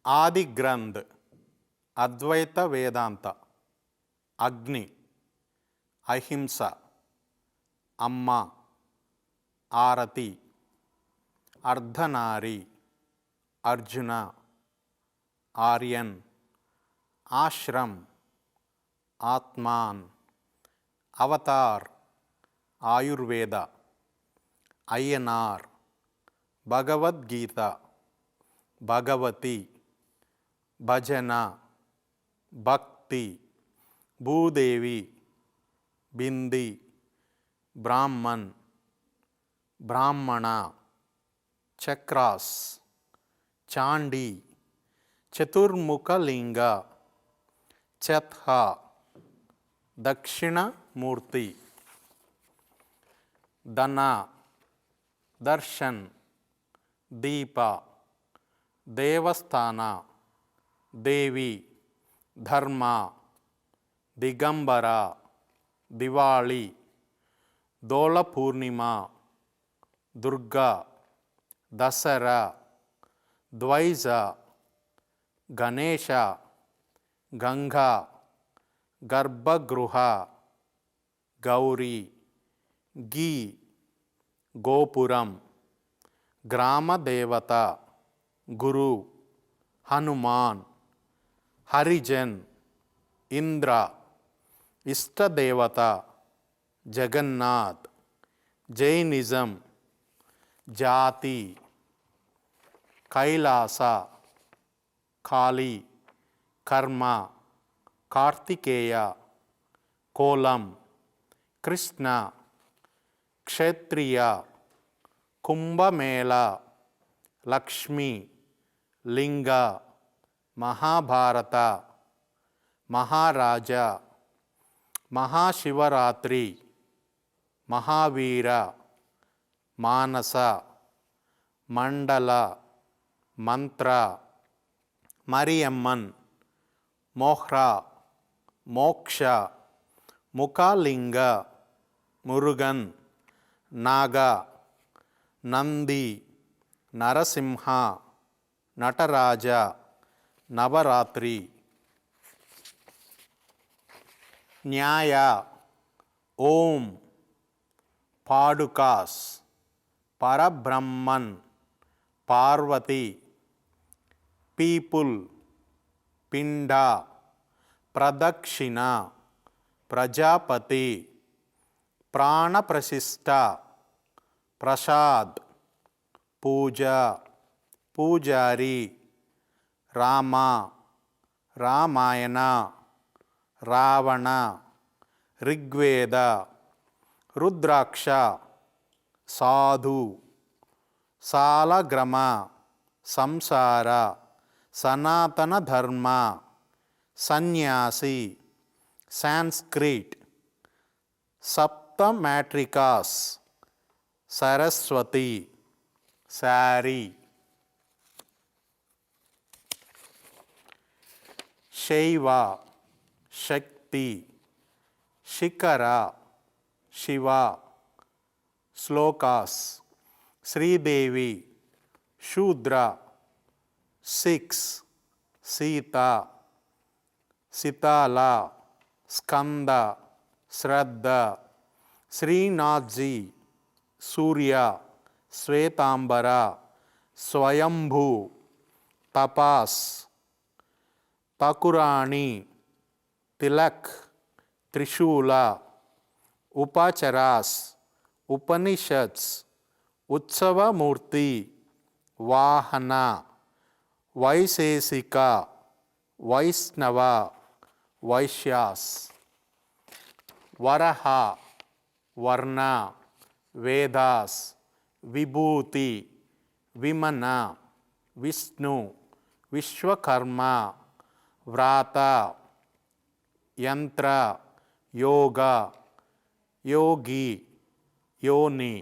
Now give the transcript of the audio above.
ఆది గ్రంథ్, అద్వైత వేదాంత, అగ్ని, అహింస, అమ్మ, ఆరతి, అర్ధనారి, అర్జున, ఆర్యన్, ఆశ్రమ్, ఆత్మాన్, అవతార్, ఆయుర్వేద, అయ్యనార్, భగవద్గీత, భగవతి, భజన, భక్తి, భూదేవి, బింది, బ్రాహ్మణ్, బ్రాహ్మణ, చక్రాస్, చాండి, చతుర్ముఖలింగ, చత్హ, దక్షిణమూర్తి, ధన, దర్శన్, దీప, దేవస్థాన, దేవి, ధర్మ, దిగంబర, దివాళి, దోళ పూర్ణిమ, దుర్గా, దసరా, ద్వైజ, గణేశ, గంగా, గర్భగృహ, గౌరీ, గీ, గోపురం, గ్రామదేవత, గురు, హనుమాన్, హరిజన్, ఇంద్ర, ఇష్టదేవత, జగన్నాథ్, జైనిజం, జాతి, కైలాస, కాళీ, కర్మ, కార్తికేయ, కోలం, కృష్ణ, క్షత్రియ, కుంభమేళ, లక్ష్మి, లింగ, మహాభారత, మహారాజ, మహాశివరాత్రి, మహావీర, మానస, మండల, మంత్ర, మరియమ్మన్, మోహ్రా, మోక్ష, ముఖలింగ, మురుగన్, నాగ, నంది, నరసింహ, నటరాజ, నవరాత్రి, న్యాయ, ఓం, పాడుకాస్, పరబ్రహ్మన్, పార్వతి, పీపుల్, పిండ, ప్రదక్షిణ, ప్రజాపతి, ప్రాణప్రశిష్ట, ప్రసాద్, పూజ, పూజారి, రామ, రామాయణ, రావణ, ఋగ్వేద, రుద్రాక్ష, సాధు, సాలగ్రమ, సంసార, సనాతన ధర్మ, సన్యాసి, సాంస్క్రిట్, సప్తమాట్రికాస్, సరస్వతి, శారీ, శైవ, శక్తి, శిఖర, శివ, శ్లోకాస్, శ్రీదేవి, శూద్ర, సిక్స్, సీత, సితాల, స్కంద, శ్రద్ధ, శ్రీనాథ్జీ, సూర్య, శ్వేతాంబర, స్వయంభూ, తపాస్, తకురాణి, తిలక్, త్రిశూల, ఉపచరాస్, ఉపనిషత్స్, ఉత్సవమూర్తి, వాహన, వైశేషిక, వైష్ణవ, వైశ్యాస్, వరహ, వర్ణ, వేదాస్, విభూతి, విమన, విష్ణు, విశ్వకర్మ, వ్రాత, యంత్ర, యోగ, యోగి, యోని.